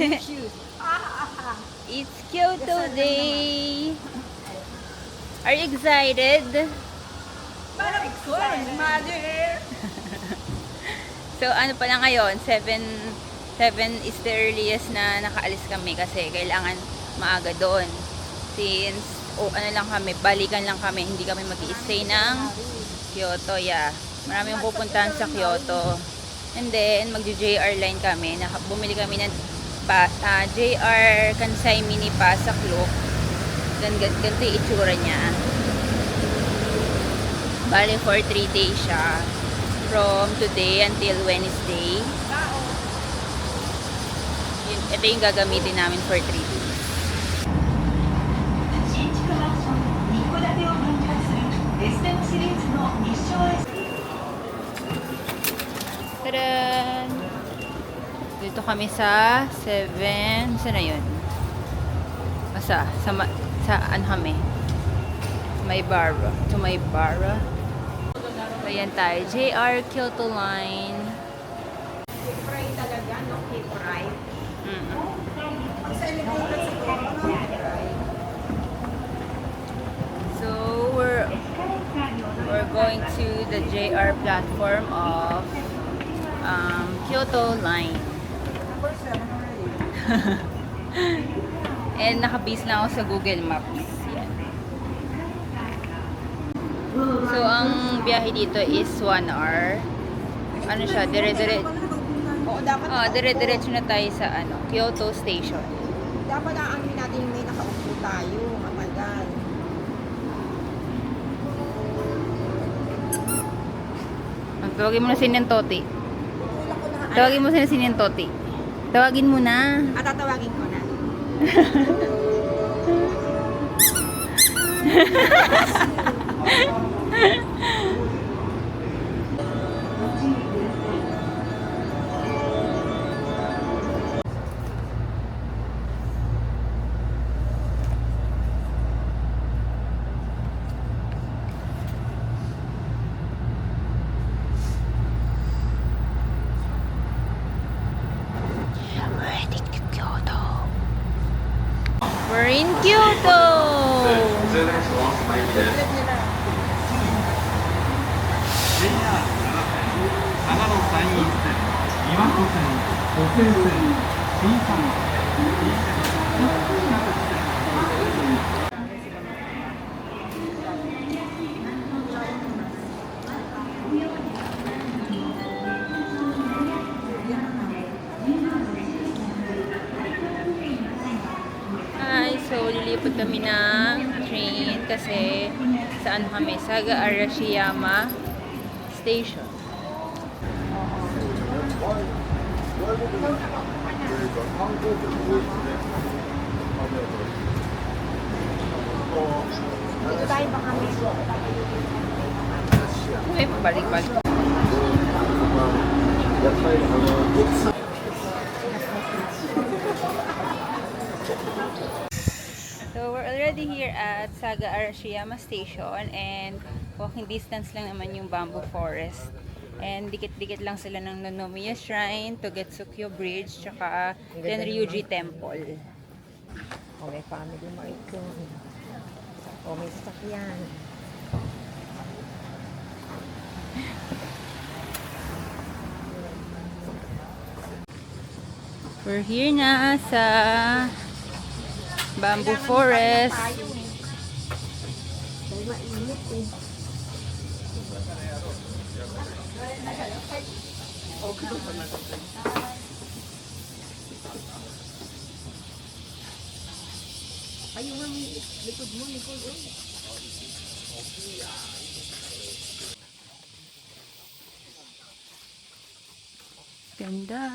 new shoes. It's Kyoto Day. Are you excited? Parang excited, mother. So ano pa lang ngayon, 7 is the earliest na nakaalis kami kasi kailangan maaga doon. Since ano lang kami, balikan lang kami, hindi kami mag-i-stay ng Kyoto, yeah. Maraming pupuntahan sa Kyoto. And then magjo-JR line kami. Bumili kami ng JR Kansai Mini Pass sa Klook. Ganito yung itsura niya. Bali for 3 days siya. From today until Wednesday. Ito yung gagamitin namin for 3 days. Tadaan! Dito kami sa 7. Saan na yun? Sa ano kami? Maibara. To Maibara. Ayan tayo. JR Kyoto Line. Fry talaga, no? Fry. So we're going to the JR platform of Kyoto Line. And nakabase na ako sa Google Maps. Yan. So ang biyahe dito is 1 hour. Ano siya? Dire-diretso na tayo sa Kyoto Station. Dapat aanin natin yung may nakaupo tayo. Matagal. Tawagin mo na si Nentoti. Tawagin mo si Nentoti. Tawagin mo na. Tatawagin ko na. We're in Kyoto! So, lilipot kami ng train kasi saan kami? Saga Arashiyama Station. Dito tayo ba kami? May pabalik-balik. So, we're already here at Saga Arashiyama Station and walking distance lang naman yung Bamboo Forest. And dikit-dikit lang sila ng Nonomiya Shrine, Togetsukyo Bridge, tsaka Tenryuji Temple. May family mo ito. May stock yan. We're here na sa Bamboo Forest. Dahil mainit eh. Ay, yung likod mo, Nicole. Ganda.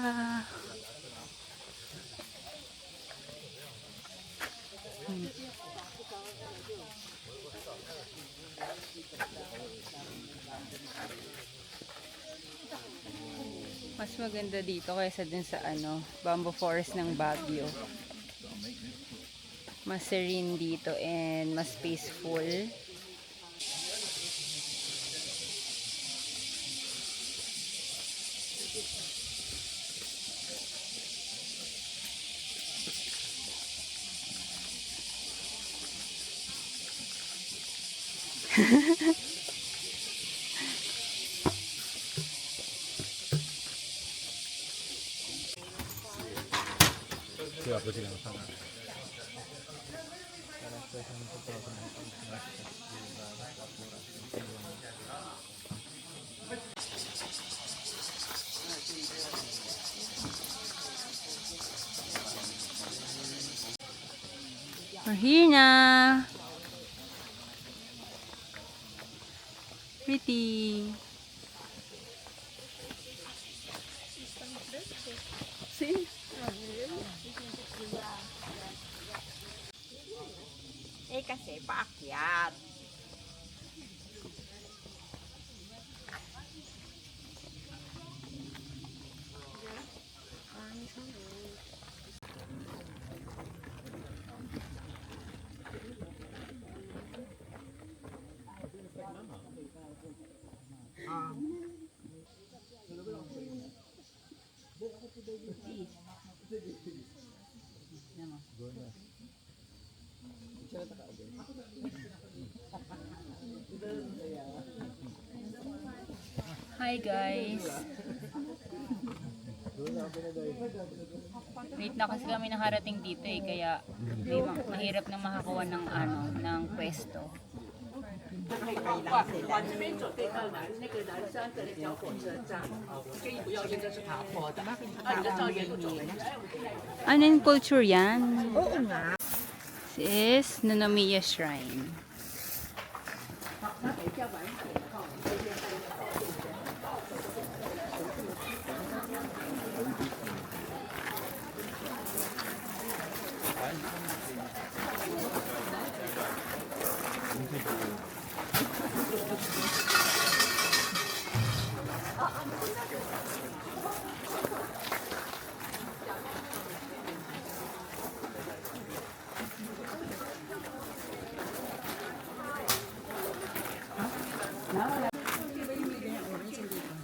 Mas maganda dito kaysa dun sa Bamboo Forest ng Baguio. Mas serene dito and mas peaceful. 对啊，不是两个上来。We're here na. Pretty. See? Eh kasi paakyat. Hi guys. Late na kasi kami nakarating dito eh, kaya mahirap na makakuha ng ng pwesto. Anong culture yan? Oo nga. This is Nonomiya Shrine.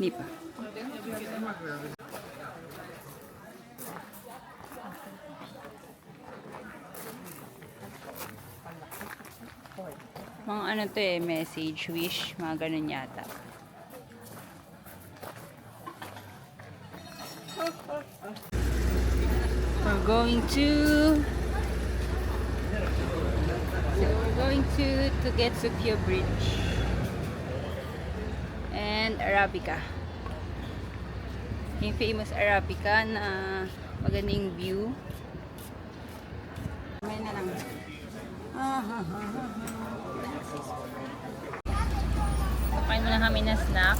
Hindi pa. Mga ano to eh, message, wish, mga ganun yata. We're going to Tugetsukia Bridge and Arabica. Yung famous Arabica na magandang view. May na lang. Kain muna kami na snack.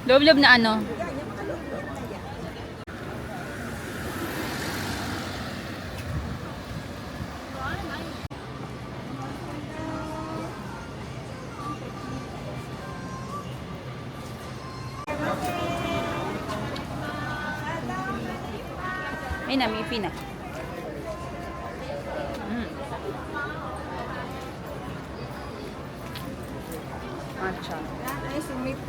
Loob-loob na ano? Ay na, may ipin na. Matcha. Ay, sumip.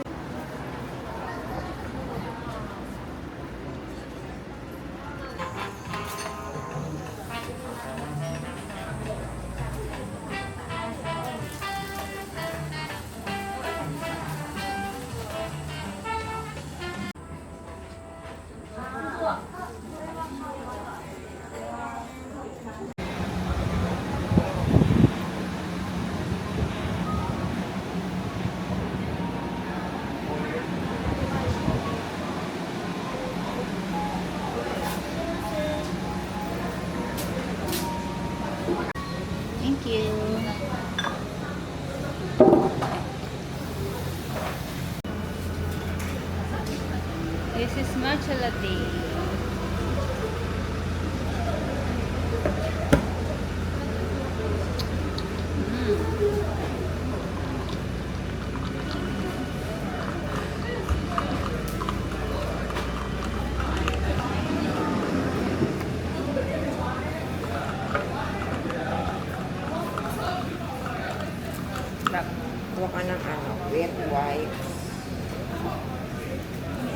Thank you. This is matcha latte. wet wipes.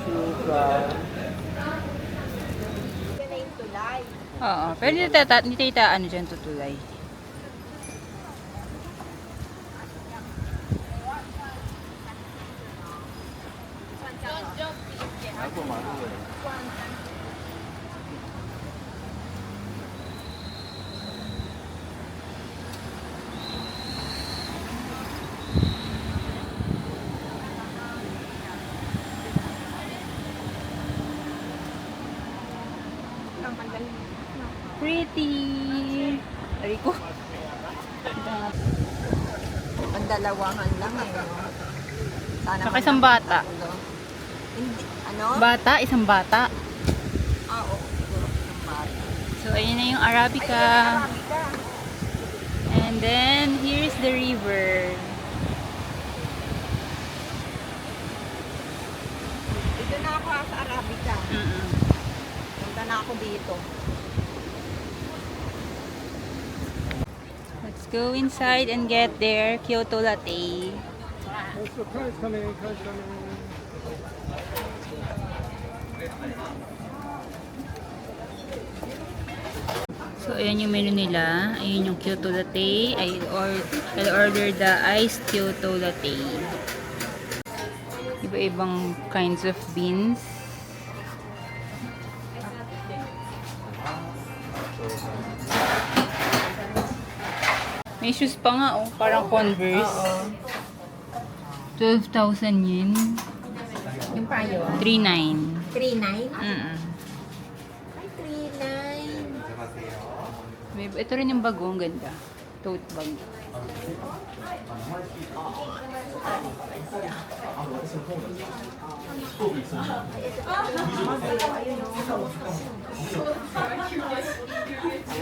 Sugar. Yan na yung tulay. Oo, pero hindi tayo ano dyan tutulay. Pretty! Ari ko. Ang dalawahan lang eh. No? Sana Saka isang bata. Hindi, ano? Bata, isang bata. Oo, siguro isang bata. So, ayun na yung Arabica. Arabica. And then, here's the river. Dito na ako sa Arabica. Mm-mm. Punta na ako dito. Let's go inside and get their Kyoto latte. So cars coming, cars coming. So, ayan yung menu nila. Ayun yung Kyoto latte. I'll order the iced Kyoto latte. Iba-ibang kinds of beans. May shoes pa nga, oh. Parang Converse. Oo. 12,000 yen. Yung payo. 3,900. 3.9? Mm-mm. Ay, 3.9. Ito rin yung bago, ang ganda. Tote bag.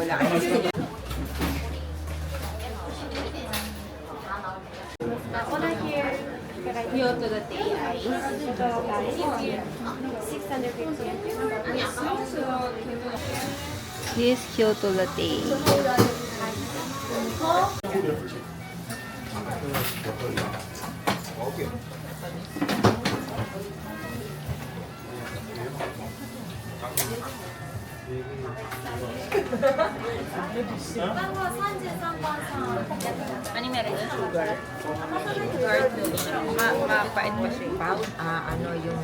Wala kayo. Kyoto latte ice. 650 This Kyoto latte. Ano meron yung sugar? Cartoon. Mapait pa siya. Ano yung...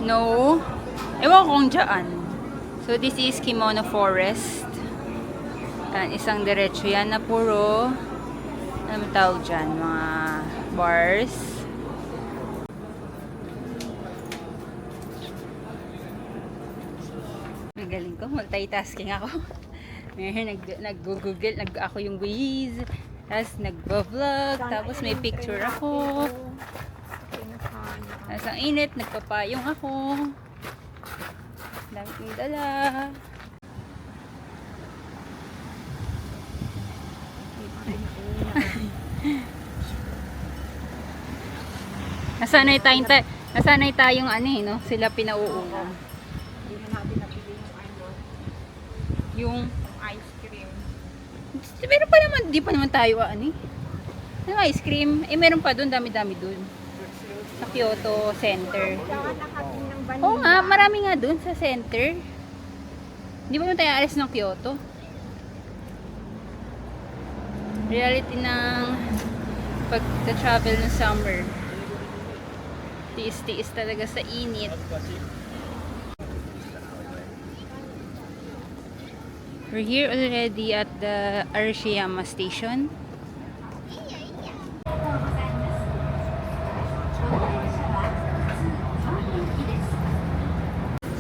No. Ewan ko kung dyan. So, this is Kimono Forest. Yan, isang diretso yan na puro, ano tawag dyan, mga bars. Ang galing ko, multitasking ako. Ngayon, nag-google, ako yung Waze, tapos nag-vlog, tapos may picture ako. Tapos ang init, nagpapayong ako. Dami kong dala. Nasanay tayong ano eh, no? Sila pinauuna. Hindi na natin nabili yung ano, Yung, ice cream. pero pa naman, di pa naman tayo ano eh. Ano ice cream? Eh meron pa doon, dami-dami doon. Sa Kyoto Center. Tsaka nakating ng vanilla. Oo nga, marami nga doon sa center. Hindi ba naman tayo alis ng Kyoto? Reality ng pag-travel ng summer. Tiis-tiis talaga sa init. We're here already at the Arashiyama station.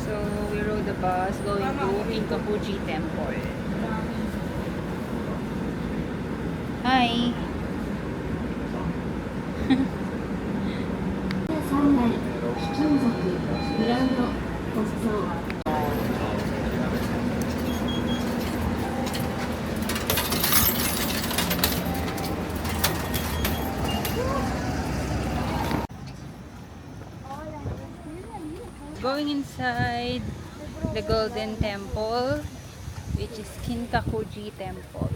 So we rode the bus going to Kinkakuji Temple. Hi! going inside the Golden Temple, which is Kinkakuji Temple.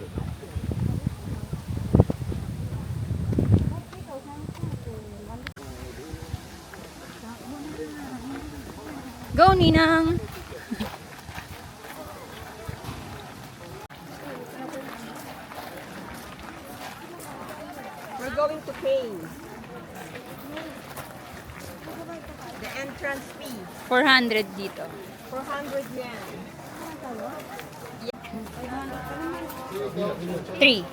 Go, Ninang! We're going to pay. The entrance fee, 400 dito. 400 yen. 3.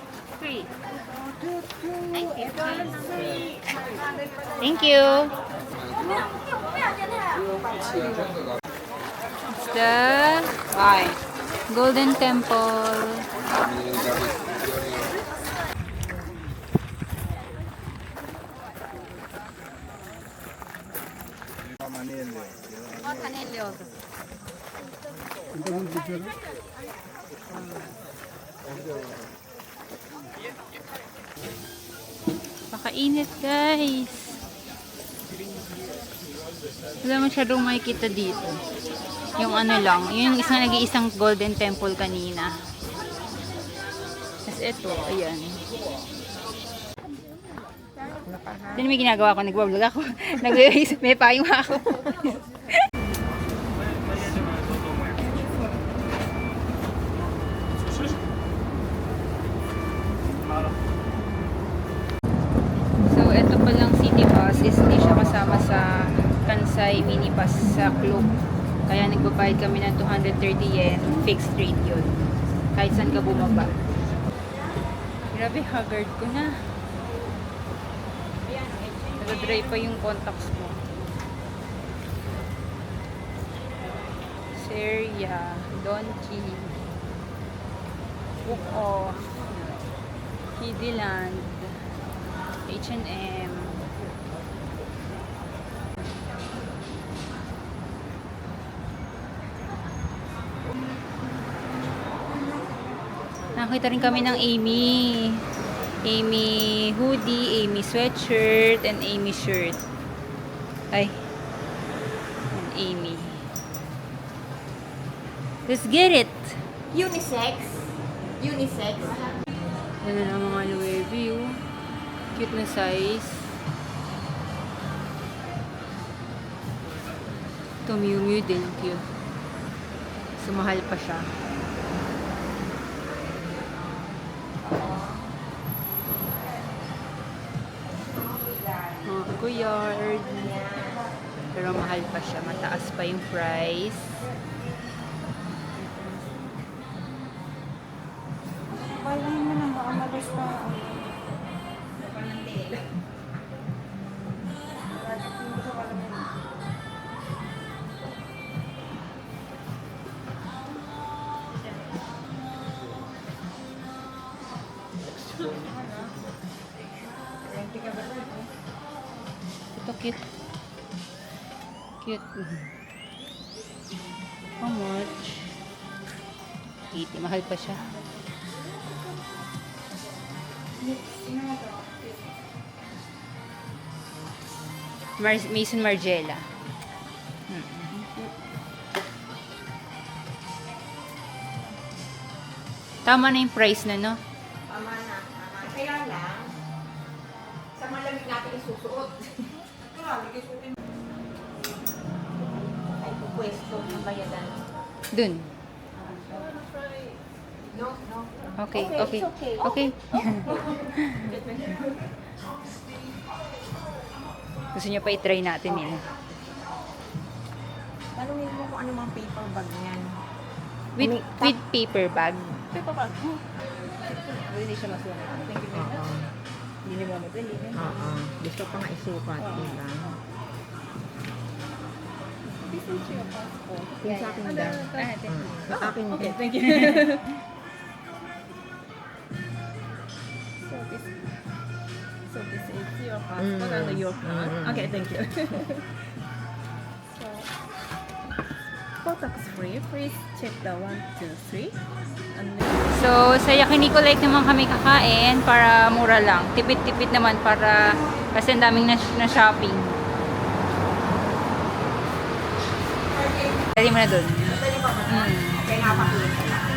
Thank you. It's the Golden Temple. Pakainit, guys. Wala masyadong makikita dito. Yung ano lang, yung isang nag-iisang Golden Temple kanina. Tapos ito, ayan. Then may ginagawa ko, nagbablog ako. May payong ako. So, ito palang city bus is hindi siya kasama sa Kansai mini bus sa Klook. Kaya nagbabayad kami ng 230 yen, fixed rate yun. Kahit saan ka bumaba. Grabe, haggard ko na. Nag-dry pa yung contacts mo. Seria, Donki, Buko, Kidiland, H&M. Nakita rin kami ng Amy hoodie, Amy sweatshirt, and Amy shirt. Ay. And Amy. Let's get it! Unisex. Unisex. Yan na lang mga Louis V. Cute na size. Ito Miu Miu din. Cute. Sumahal pa siya. Mga Goyard. Pero mahal pa siya. Mataas pa yung price. Kailan mo nang makamalas pa. Ito cute. Cute. How much? 80. Mahal pa siya. Mason Margiela. Tama na yung price na, no? Tama na. Kaya lang, sa malamig natin isusuot. Ay, pupwesto ng bayadan. Dun. No, no. Okay, Okay, okay. it's okay. Okay. Gusto niyo pa i-try natin yun. Tanungin mo kung ano mga paper bag niyan. With paper bag. Paper bag? Hindi siya masulat. Thank you very much. Hindi niyo ba madali? Oo. Gusto pa nga isukat. Diba? This is your passport. Yung sa akin daw. Sa akin din. Thank you. So this is your passport and your card. Okay, thank you. So for tax free, please check the 1, 2, 3. And then So, sa Yakiniku Lake naman kami kakain para mura lang. Tipid-tipid naman para kasi ang daming na shopping. Dali mo na dun. Dali ba ba? Okay, napakita lang.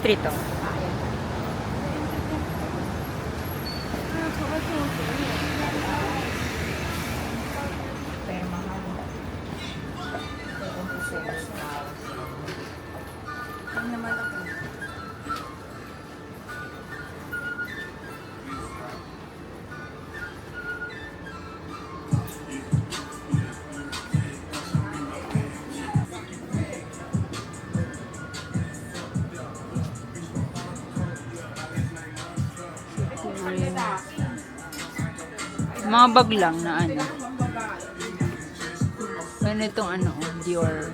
Street to. Pero mahal. Ang naman ako. Mga bag lang na ano. Ganitong ano, Dior.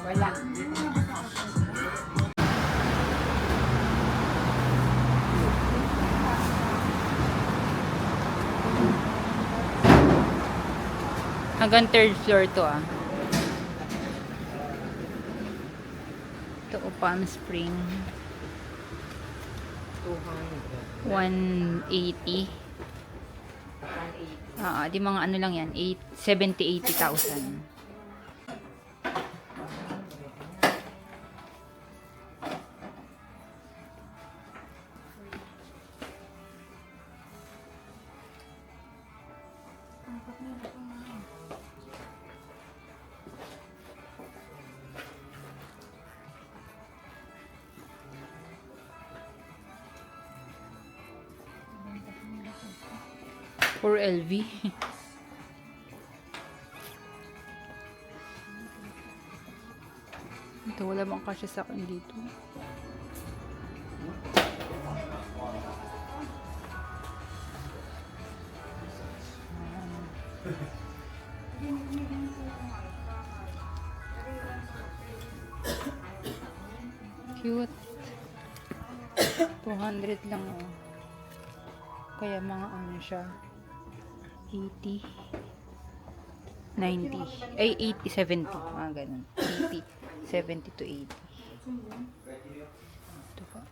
Wala. Hanggang third floor to ah. Ito o Palm Spring. 200. 180. 180. Di mga ano lang yan. 70-80,000. For LV. Ito, wala bang kasya sa akin dito. Cute. 200 lang oh. Kaya mga ano siya. 80, 90, ay 80, 70, mga ganun. 80, 70 to 80. Ito pa.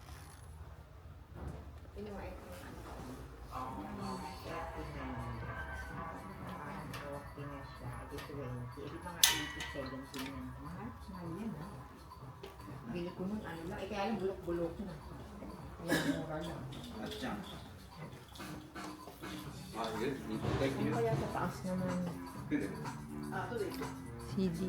Bili ko nun, ano lang. Kaya yung bulok-bulok na. Kaya mura lang. Ano kaya sa taas naman? CD.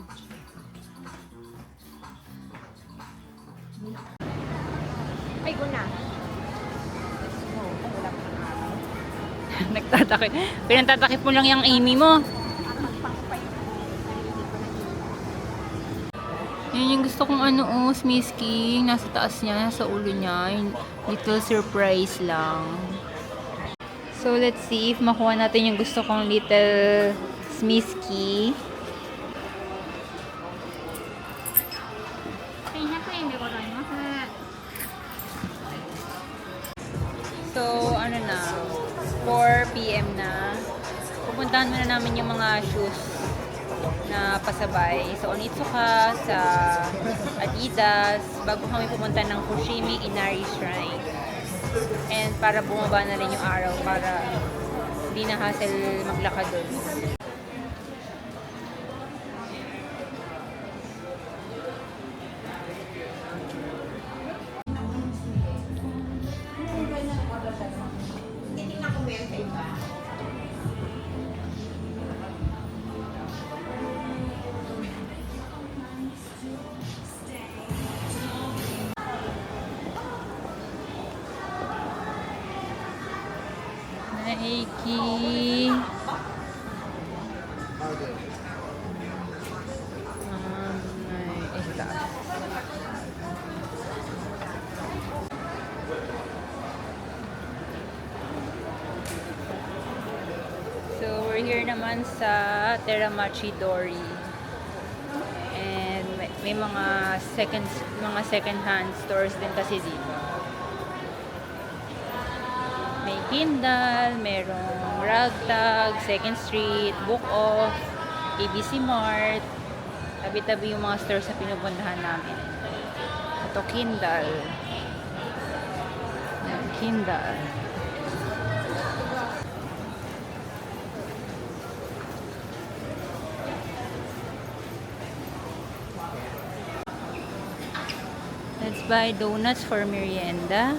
Ay, guna. Wala pa ng araw. Nagtatakip. Pinantatakip mo lang yung Amy mo. Yun yung gusto kong ano oh, Smisky. Nasa taas niya, nasa ulo niya. Yung little surprise lang. So, let's see if makuha natin yung gusto kong little Smisky. So, ano na, 4 p.m. na. Pupuntahan muna namin yung mga shoes na pasabay. So, Onitsuka, sa Adidas, bago kami pumunta ng Fushimi Inari Shrine. And para bumaba na rin yung araw, para hindi na hassle maglakad doon. Reiki. Esta. So, we're here naman sa Teramachi Dori. And may mga second-hand stores din kasi dito. May Kindle, merong Ragtag, Second Street, Book Off, ABC Mart. Tabi-tabi yung mga stores na pinupuntahan namin. Ito, Kindle. Yan, Kindle. Let's buy donuts for merienda.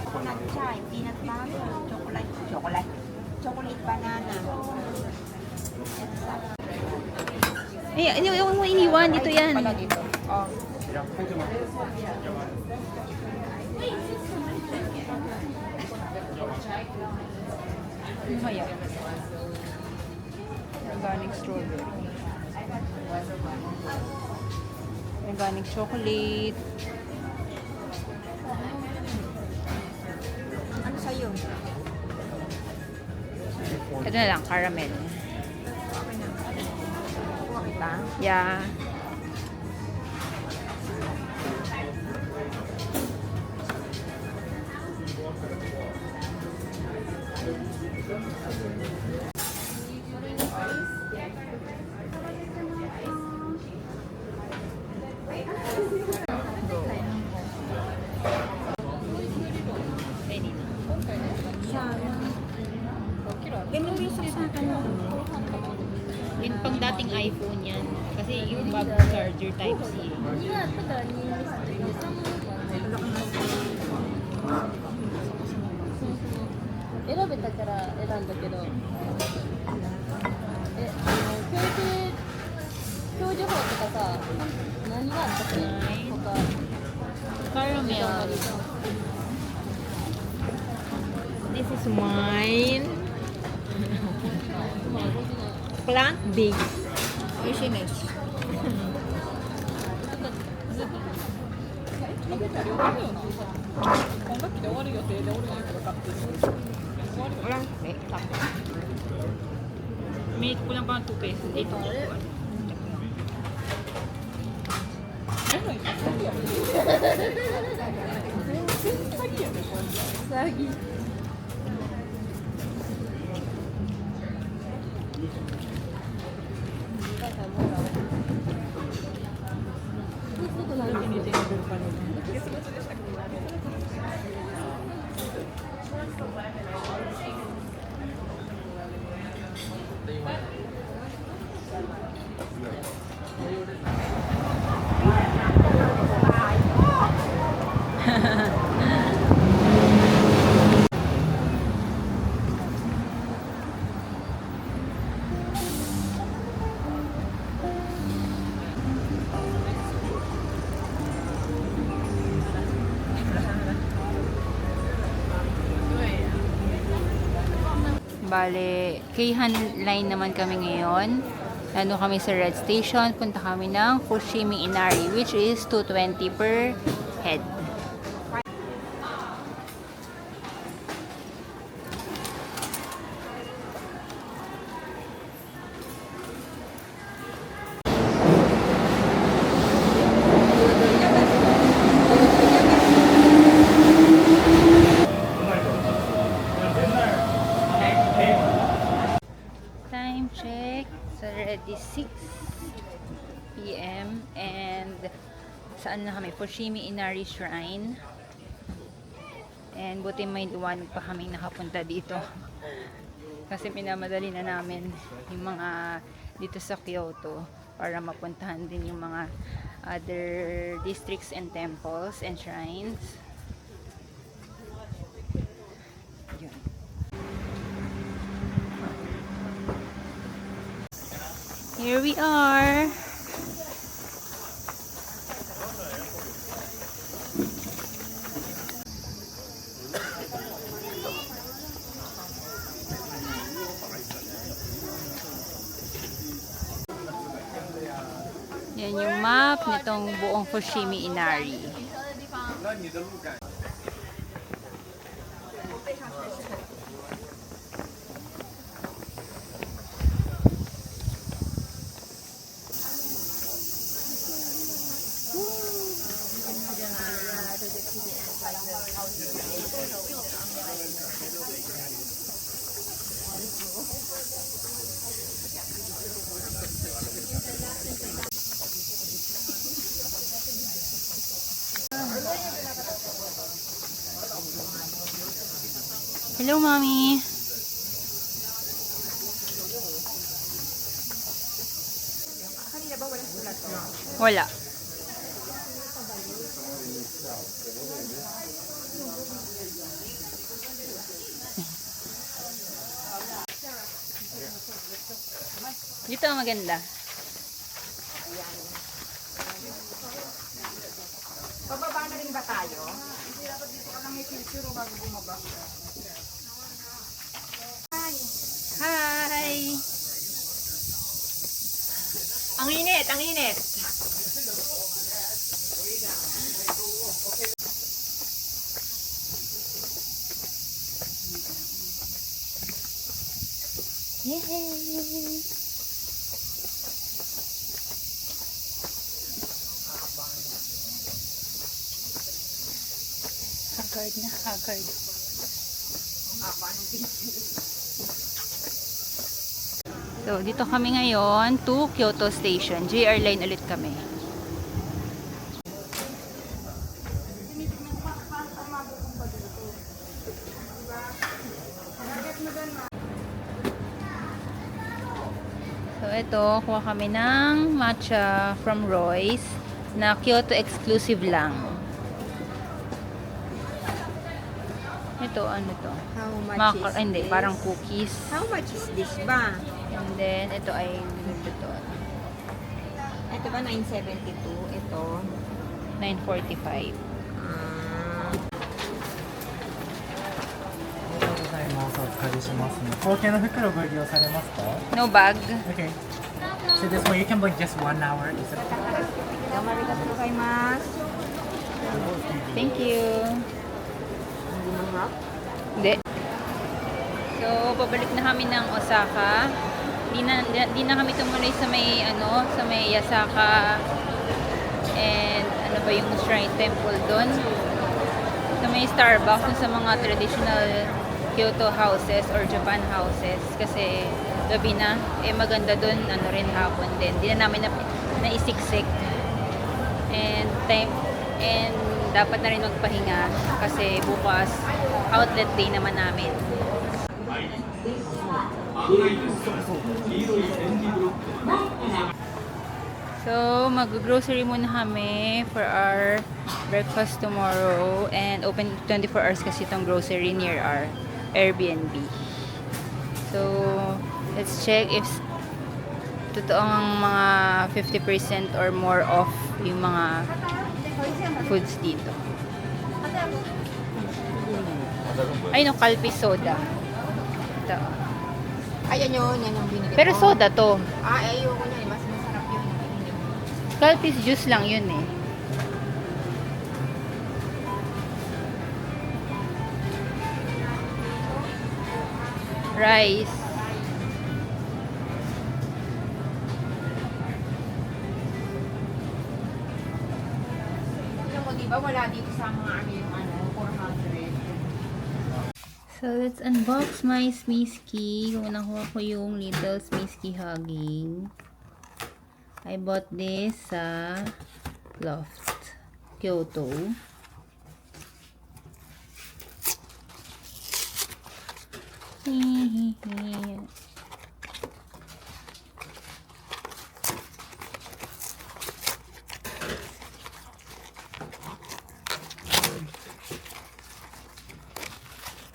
Coconut chai, peanut butter, chocolate banana. Yung mo iniwan, dito yan. Pala dito. Oh. Maya. Organic strawberry. Organic chocolate. Ano sa'yo? Ito na lang, caramel. Okay na. Kuha kita. Yeah. Ganun yung saksakan mo. Yun pang dating iPhone yan. Kasi yung bago charger Type-C. 選べたから選んだけど、表示法とかさ、何があったっけ？他 Caramel. This is wine. Plant-based. Oishiness. May kulang pa ng 2 pesos. Ito. Bale, Keihan line naman kami ngayon. Nandun kami sa Red Station. Punta kami ng Fushimi Inari, which is 220 per head. Time check. So already 6 p.m. and saan na kami? Fushimi Inari Shrine. And buti may liwanag pa kaming nakapunta dito. Kasi pinamadali na namin yung mga dito sa Kyoto para mapuntahan din yung mga other districts and temples and shrines. Yun. Here we are. Yan yung map nitong buong Fushimi Inari. Hello, Mommy. Kanina ba walang sulat? Wala. Dito ang maganda. Pababa na rin ba tayo? Hindi dapat dito ka lang may picture bago bumaba. Hi! Ang init, ang init. Yay! Haggard na haggard. So, dito kami ngayon to Kyoto Station. JR Line ulit kami. So, ito, kuha kami ng matcha from Royce na Kyoto exclusive lang. Ito, ano to? How much Macar is hindi, this? parang cookies. How much is this ba? And then, ito ay ito, Ito ba 972? Ito. 945. ありがとうございます。お預かりしますね。後継の袋ご利用されますか No bag. Okay. So this one you can book just 1 hour. Is it okay? どうもありがとうございます。 Thank you. Hindi mahal? Hindi. So, pabalik na kami ng Osaka. Di na kami tumuloy sa may, sa may Yasaka and ano ba yung shrine temple doon. Sa may Starbucks, dun sa mga traditional Kyoto houses or Japan houses. Kasi gabi na, maganda doon, rin hapon din. Di na namin naisiksik. And dapat na rin magpahinga kasi bukas outlet day naman namin. So, mag-grocery muna kami for our breakfast tomorrow and open 24 hours kasi itong grocery near our Airbnb. So, let's check if totoong mga 50% or more off yung mga foods dito. Ay, no, Calpis soda. Ito. Ayan yun, yan yung binili Pero ko. soda to. Ayoko niya. Mas masarap yun. Calpis juice lang yun eh. Rice. Alam mo, di ba wala dito sa mga yung 400. So, let's unbox my Smisky. Kung nakuha ko yung little Smisky Hugging. I bought this sa Loft, Kyoto.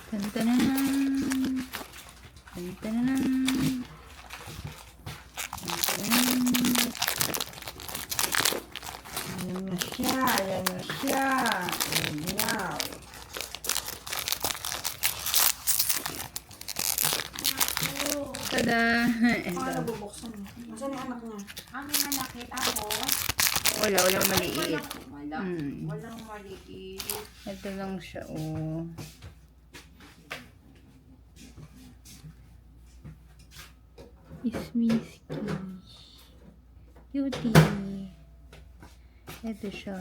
Tantanan. Tantanan. Ayan na siya. Ayan na siya. Wow. Tada! Paano bubuksan niya? Nasaan yung anak niya? May malaki tapos. Walang maliit. Walang maliit. Ito lang siya, oh. Ismiski. Cutie. Ito siya.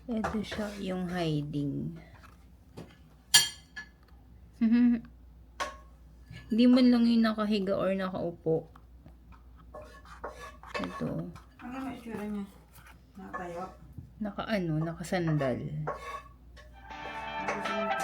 Ito siya, yung hiding. Hindi man lang yung nakahiga or nakaupo. Ito. Ano yung itsura niya? Nakatayo? Nakasandal. Ano